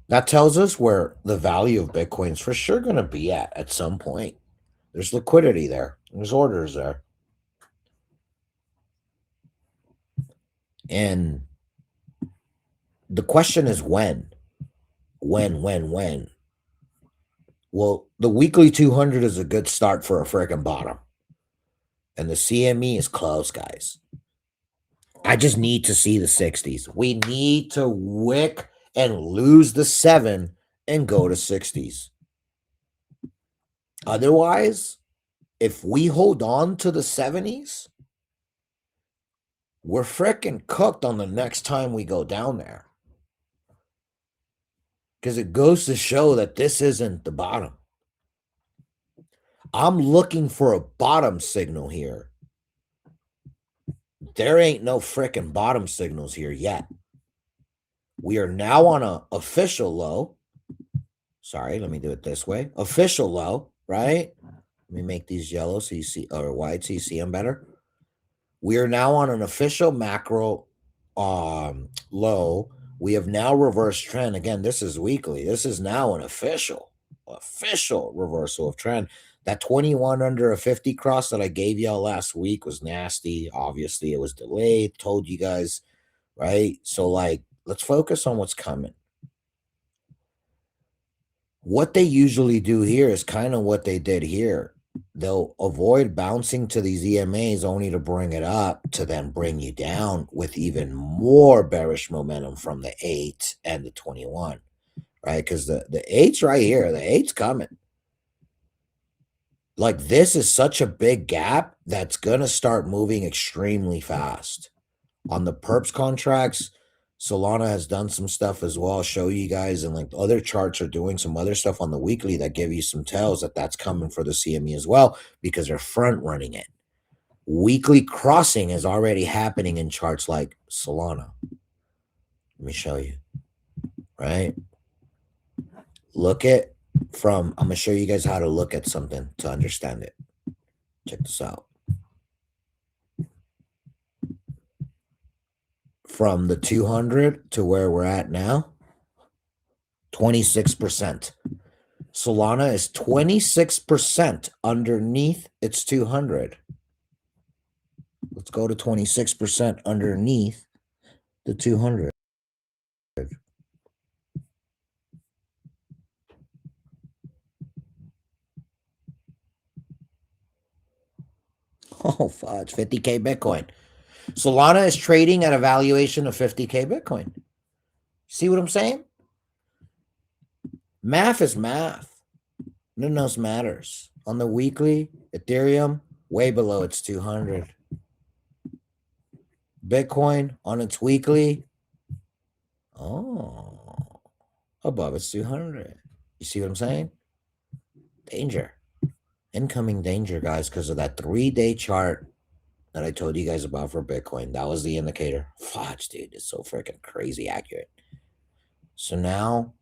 Speaker 1: That tells us where the value of Bitcoin's for sure going to be at some point. There's liquidity there. There's orders there. And the question is when? When? Well, the weekly 200 is a good start for a freaking bottom. And the CME is close, guys. I just need to see the 60s. We need to wick and lose the 7 and go to 60s. Otherwise, if we hold on to the 70s, we're freaking cooked on the next time we go down there. Because it goes to show that this isn't the bottom. I'm looking for a bottom signal here. There ain't no freaking bottom signals here yet. We are now on an official low. Sorry, let me do it this way. Official low, right? Let me make these yellow so you see, or white so you see them better. We are now on an official macro low. We have now reversed trend. Again, this is weekly. This is now an official reversal of trend. That 21 under a 50 cross that I gave y'all last week was nasty. Obviously, it was delayed. Told you guys, right? So, like, let's focus on what's coming. What they usually do here is kind of what they did here. They'll avoid bouncing to these EMAs only to bring it up to then bring you down with even more bearish momentum from the 8 and the 21, right? Because the 8's right here. The 8's coming. Like, this is such a big gap that's going to start moving extremely fast. On the perps contracts, Solana has done some stuff as well. I'll show you guys, and like other charts are doing some other stuff on the weekly that give you some tells that that's coming for the CME as well because they're front running it. Weekly crossing is already happening in charts like Solana. Let me show you, right? Look at I'm going to show you guys how to look at something to understand it. Check this out. From the 200 to where we're at now, 26%. Solana is 26% underneath its 200. Let's go to 26% underneath the 200. Oh, fudge, 50K Bitcoin. Solana is trading at a valuation of 50K Bitcoin. See what I'm saying? Math is math. Nothing else matters. On the weekly, Ethereum, way below its 200. Bitcoin on its weekly, above its 200. You see what I'm saying? Danger. Incoming danger, guys, because of that 3-day chart that I told you guys about for Bitcoin. That was the indicator. Fudge, dude, it's so freaking crazy accurate. So now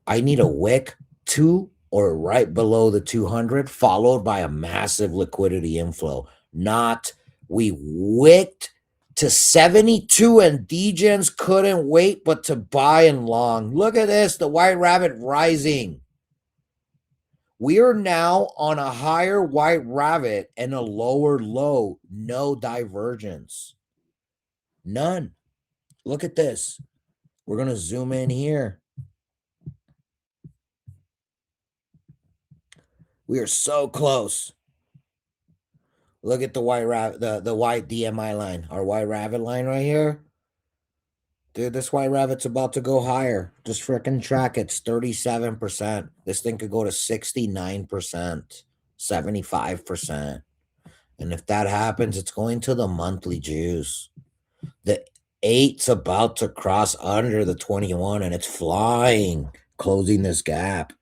Speaker 1: I need a wick to or right below the 200, followed by a massive liquidity inflow. Not we wicked to 72 and DGens couldn't wait but to buy and long. Look at this, the White Rabbit rising. We are now on a higher White Rabbit and a lower low. No divergence. None. Look at this. We're going to zoom in here. We are so close. Look at the White Rabbit, the white DMI line, our White Rabbit line right here. Dude, this White Rabbit's about to go higher. Just freaking track it. It's 37%. This thing could go to 69%, 75%. And if that happens, it's going to the monthly juice. The 8's about to cross under the 21, and it's flying, closing this gap.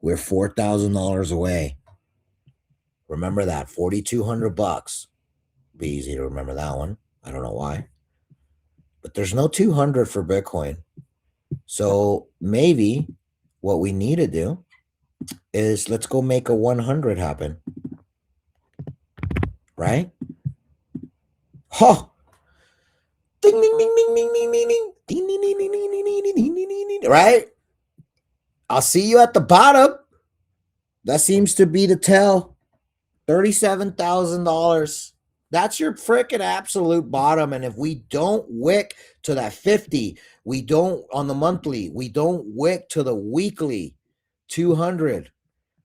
Speaker 1: We're $4,000 away. Remember that, $4,200. Be easy to remember that one. I don't know why. But there's no 200 for Bitcoin. So maybe what we need to do is let's go make a 100 happen. Right? Oh! Ding, ding, ding, ding, ding, ding, ding, ding. Right? I'll see you at the bottom. That seems to be the tell. $37,000. That's your freaking absolute bottom. And if we don't wick to that 50, we don't on the monthly, we don't wick to the weekly 200.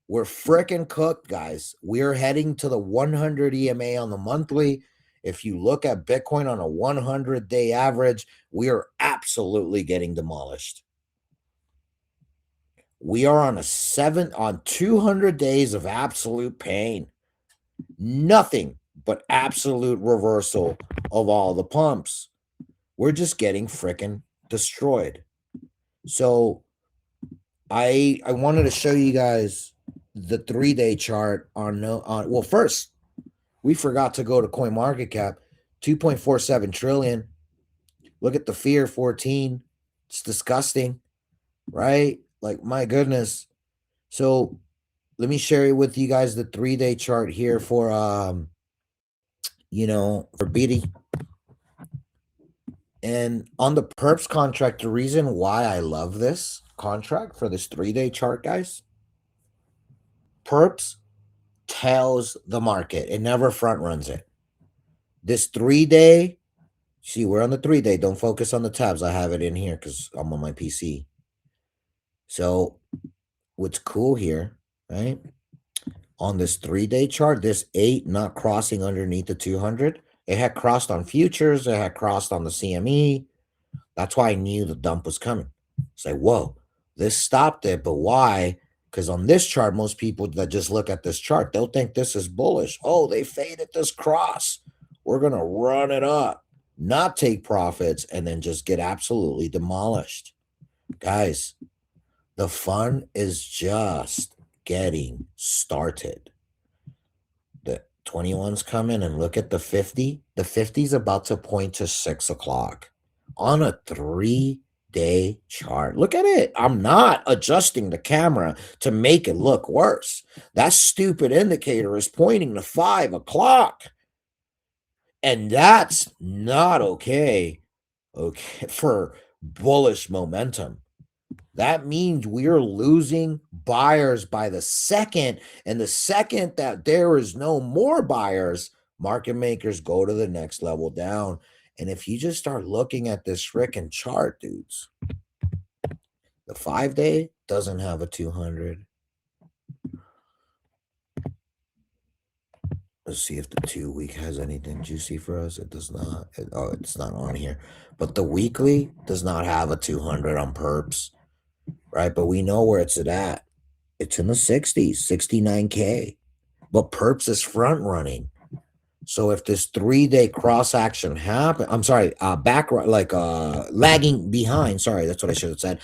Speaker 1: We're freaking cooked, guys. We're heading to the 100 EMA on the monthly. If you look at Bitcoin on a 100-day average, we are absolutely getting demolished. We are on 200 days of absolute pain. Nothing but absolute reversal of all the pumps. We're just getting freaking destroyed. So I wanted to show you guys the 3-day chart well, first, we forgot to go to CoinMarketCap, 2.47 trillion. Look at the fear, 14. It's disgusting, right? Like, my goodness. So let me share with you guys the 3-day chart here for for BD. And on the perps contract, the reason why I love this contract for this 3-day chart, guys, perps tells the market. It never front runs it. This 3-day, see, we're on the 3-day. Don't focus on the tabs. I have it in here because I'm on my PC. So what's cool here, right? On this 3-day chart, this 8 not crossing underneath the 200. It had crossed on futures. It had crossed on the CME. That's why I knew the dump was coming. It's like, whoa, this stopped it. But why? Because on this chart, most people that just look at this chart, they'll think this is bullish. Oh, they faded this cross. We're going to run it up, not take profits, and then just get absolutely demolished. Guys, the fun is just getting started. The 21's coming, and look at the 50. The 50 is about to point to 6 o'clock on a 3-day chart. Look at it. I'm not adjusting the camera to make it look worse. That stupid indicator is pointing to 5 o'clock. And that's not okay for bullish momentum. That means we're losing buyers by the second. And the second that there is no more buyers, market makers go to the next level down. And if you just start looking at this freaking chart, dudes, the 5-day doesn't have a 200. Let's see if the 2-week has anything juicy for us. It does not. It's not on here. But the weekly does not have a 200 on perps, right? But we know where it's at. It's in the 60s, 69K. But perps is front running. So if this 3-day cross action happen, I'm sorry, lagging behind. Sorry, that's what I should have said.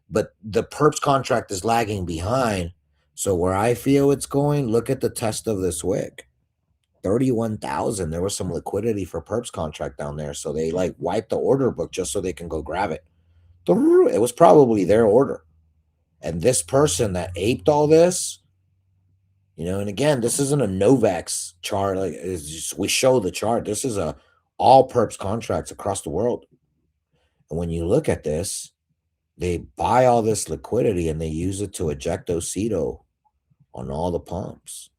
Speaker 1: But the perps contract is lagging behind. So where I feel it's going, look at the test of this wick. 31,000. There was some liquidity for perps contract down there. So they like wiped the order book just so they can go grab it. It was probably their order. And this person that aped all this, and again, this isn't a Novax chart. Like, it's just, we show the chart. This is all perps contracts across the world. And when you look at this, they buy all this liquidity and they use it to eject OCEDO on all the pumps.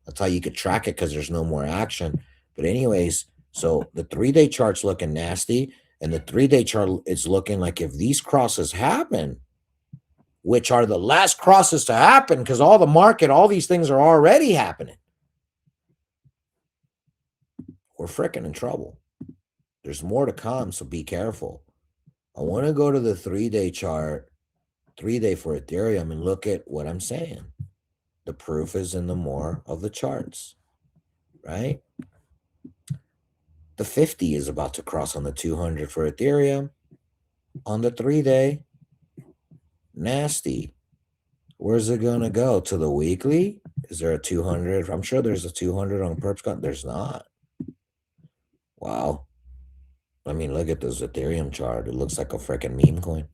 Speaker 1: That's how you could track it because there's no more action. But anyways, so the 3-day chart's looking nasty. And the 3-day chart is looking like if these crosses happen, which are the last crosses to happen because all the market, all these things are already happening, we're freaking in trouble. There's more to come, so be careful. I want to go to the 3-day chart, 3-day for Ethereum, and look at what I'm saying. The proof is in the more of the charts, right? The 50 is about to cross on the 200 for Ethereum. On the 3-day, nasty. Where's it going to go? To the weekly? Is there a 200? I'm sure there's a 200 on perps. There's not. Wow. I mean, look at this Ethereum chart. It looks like a freaking meme coin.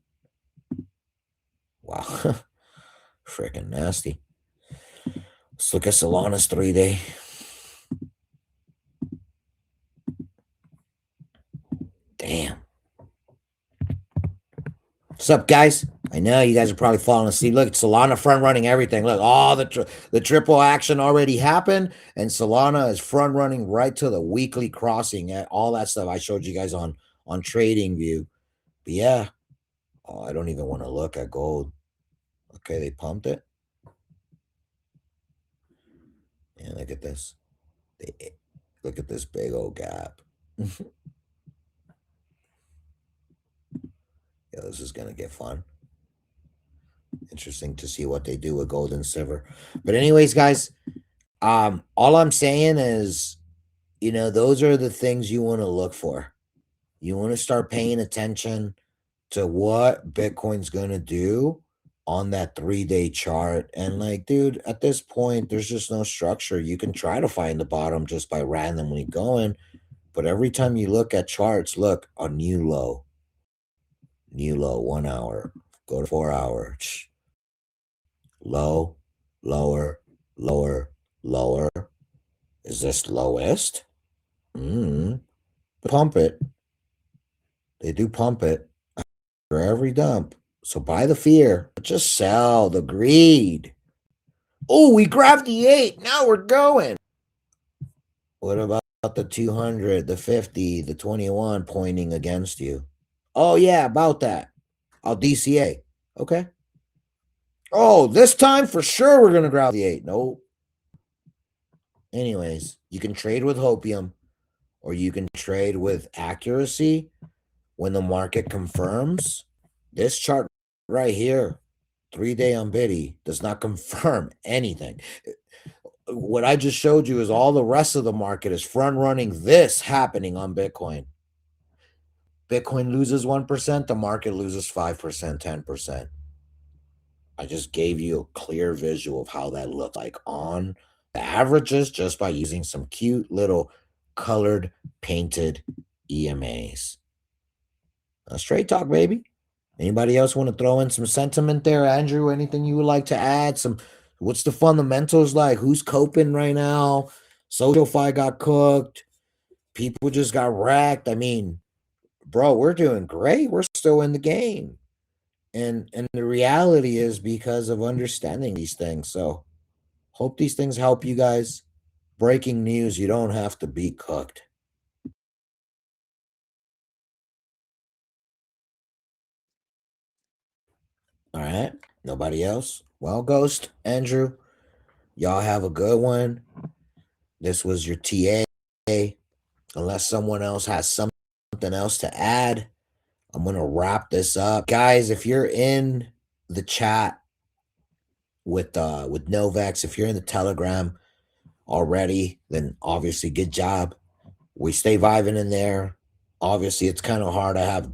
Speaker 1: Wow. Freaking nasty. Let's look at Solana's 3-day. Damn. What's up, guys? I know you guys are probably falling asleep. Look, Solana front running everything. Look, all the triple action already happened, and Solana is front running right to the weekly crossing at all that stuff I showed you guys on Trading View. But yeah, oh, I don't even want to look at gold. Okay, they pumped it. Yeah, look at this. Look at this big old gap. Yeah, this is gonna get fun. Interesting to see what they do with gold and silver. But anyways, guys, all I'm saying is, those are the things you want to look for. You want to start paying attention to what Bitcoin's gonna do on that 3-day chart. And like, dude, at this point, there's just no structure. You can try to find the bottom just by randomly going, but every time you look at charts, look, a new low, 1 hour, go to 4 hour, low, lower, lower, lower. Is this lowest? Pump it. They do pump it for every dump. So buy the fear, but just sell the greed. Oh, we grabbed the 8. Now we're going. What about the 200, the 50, the 21 pointing against you? Oh, yeah, about that. I'll DCA. Okay. Oh, this time for sure we're going to grab the 8. Nope. Anyways, you can trade with hopium or you can trade with accuracy when the market confirms. This chart right here, 3-day on Biddy, does not confirm anything. What I just showed you is all the rest of the market is front running this happening on Bitcoin. Bitcoin loses 1%, the market loses 5%, 10%. I just gave you a clear visual of how that looked like on the averages just by using some cute little colored painted EMAs. Straight talk, baby. Anybody else want to throw in some sentiment there? Andrew, anything you would like to add? What's the fundamentals like? Who's coping right now? SocialFi got cooked. People just got wrecked. I mean, bro, we're doing great. We're still in the game. And the reality is because of understanding these things. So hope these things help you guys. Breaking news, you don't have to be cooked. All right. Nobody else? Well, Ghost, Andrew, y'all have a good one. This was your TA. Unless someone else has something else to add, I'm going to wrap this up. Guys, if you're in the chat with Novex, if you're in the Telegram already, then obviously good job. We stay vibing in there. Obviously, it's kind of hard to have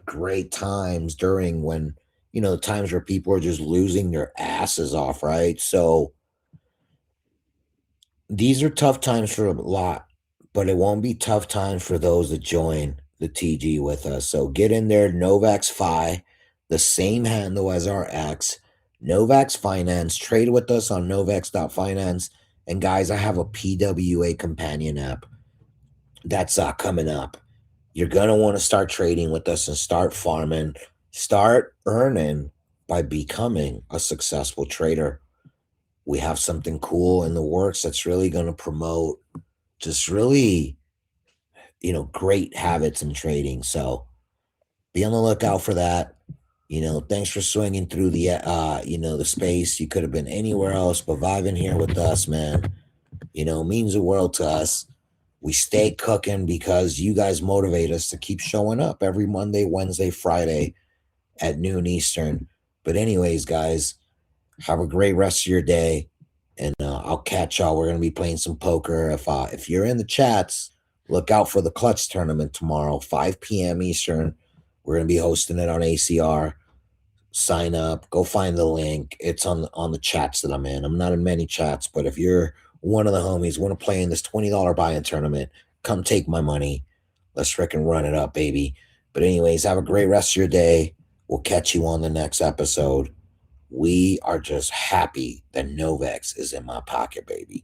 Speaker 1: great times during when, times where people are just losing their asses off, right? So these are tough times for a lot, but it won't be tough times for those that join the TG with us. So get in there, Novax Fi, the same handle as our X, Novax Finance. Trade with us on novax.finance. And guys, I have a PWA companion app that's coming up. You're going to want to start trading with us and start farming, start earning by becoming a successful trader. We have something cool in the works that's really going to promote just really, great habits in trading. So be on the lookout for that. Thanks for swinging through the, the space. You could have been anywhere else, but vibing here with us, man, means the world to us. We stay cooking because you guys motivate us to keep showing up every Monday, Wednesday, Friday at noon Eastern. But anyways, guys, have a great rest of your day, and I'll catch y'all. We're going to be playing some poker. If you're in the chats, look out for the Clutch tournament tomorrow, 5 p.m. Eastern. We're going to be hosting it on ACR. Sign up. Go find the link. It's on the chats that I'm in. I'm not in many chats, but if you're one of the homies want to play in this $20 buy-in tournament, come take my money. Let's fricking run it up, baby. But anyways, have a great rest of your day. We'll catch you on the next episode. We are just happy that Novex is in my pocket, baby.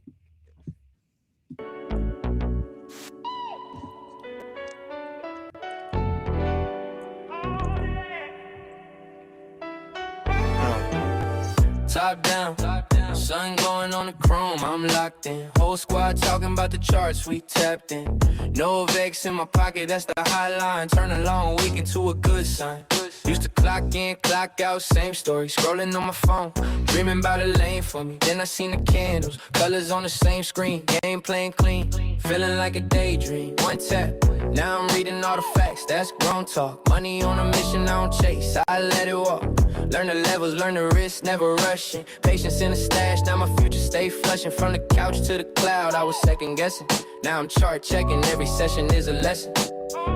Speaker 3: top down. Sun going on the chrome, I'm locked in. Whole squad talking about the charts, we tapped in. No vex in my pocket, that's the hotline. Turn a long week into a good sign. Used to clock in, clock out, same story. Scrolling on my phone, dreaming about a lane for me. Then I seen the candles, colors on the same screen. Game playing clean, feeling like a daydream. One tap, now I'm reading all the facts, that's grown talk. Money on a mission, I don't chase, I let it walk. Learn the levels, learn the risks, never rushing. Patience in the stash, now my future stay flushing. From the couch to the cloud, I was second guessing. Now I'm chart checking, every session is a lesson.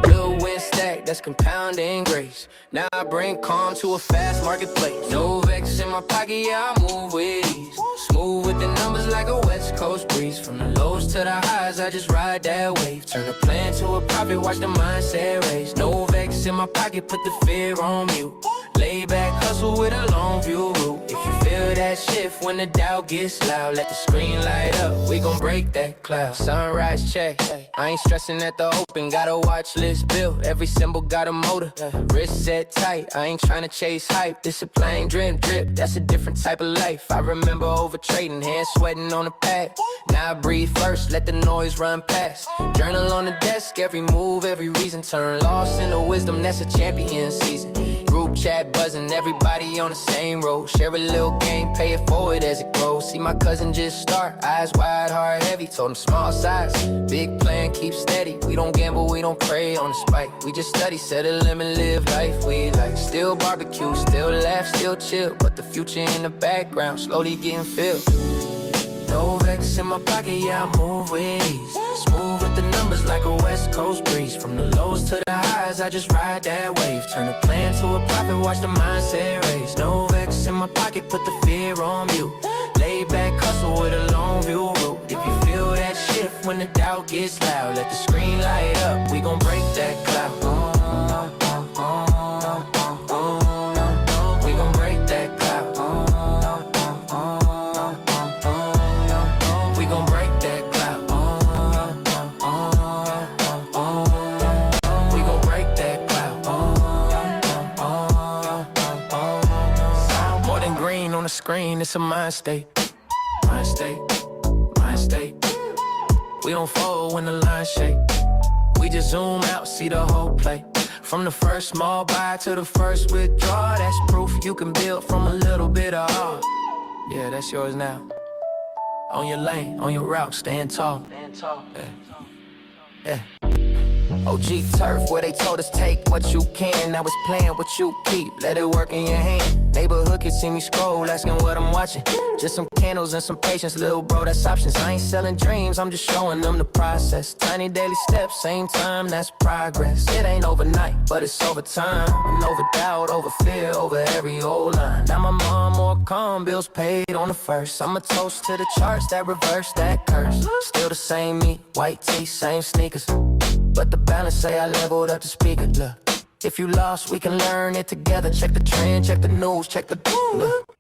Speaker 3: Little win stack, that's compounding grace. Now I bring calm to a fast marketplace. No vex in my pocket, yeah, I move with ease. Smooth with the numbers like a west coast breeze. From the lows to the highs, I just ride that wave. Turn a plan to a profit, watch the mindset raise. No vex in my pocket, put the fear on mute. Lay back, hustle with a long view route. If you feel that shift when the doubt gets loud, let the screen light up, we gon' break that cloud. Sunrise check, I ain't stressing at the open. Got a watch list built, every symbol got a motor. Wrist set tight, I ain't tryna chase hype. Discipline, drip, drip, that's a different type of life. I remember over trading, hands sweating on the pad. Now I breathe first, let the noise run past. Journal on the desk, every move, every reason. Turn loss into wisdom, that's a champion season. Group chat buzzing, everybody on the same road. Share a little game, pay it forward as it grows. See my cousin just start, eyes wide, heart heavy. Told him small size, big plan, keep steady. We don't gamble, we don't prey on the spike. We just study, set a limit, live life we like. Still barbecue, still laugh, still chill. But the future in the background, slowly getting filled. No vex in my pocket, yeah, I move with ease. Smooth with the numbers like a west coast breeze. From the lows to the highs, I just ride that wave. Turn a plan to a profit, watch the mindset raise. No vex in my pocket, put the fear on mute. Lay back, hustle with a long view route. If you feel that shift when the doubt gets loud, let the screen light up, we gon' break that cloud. We gon' break that cloud. We gon' break that cloud. We gon' break that cloud. More than green on the screen, it's a mind state. Mind state, mind state. We don't fold when the line shake. We just zoom out, see the whole play. From the first small buy to the first withdrawal, that's proof you can build from a little bit of all. Yeah, that's yours now. On your lane, on your route, stand tall. Yeah. OG turf, where they told us take what you can. Now it's playing what you keep, let it work in your hand. Neighborhood kids see me scroll, asking what I'm watching. Just some candles and some patience, little bro, that's options. I ain't selling dreams, I'm just showing them the process. Tiny daily steps, same time, that's progress. It ain't overnight, but it's over time. And over doubt, over fear, over every old line. Now my mom more calm, bills paid on the first. I'm a toast to the charts that reverse that curse. Still the same me, white tee, same sneakers. But the balance say I leveled up the speaker. Look, if you lost, we can learn it together. Check the trend, check the news, check the look.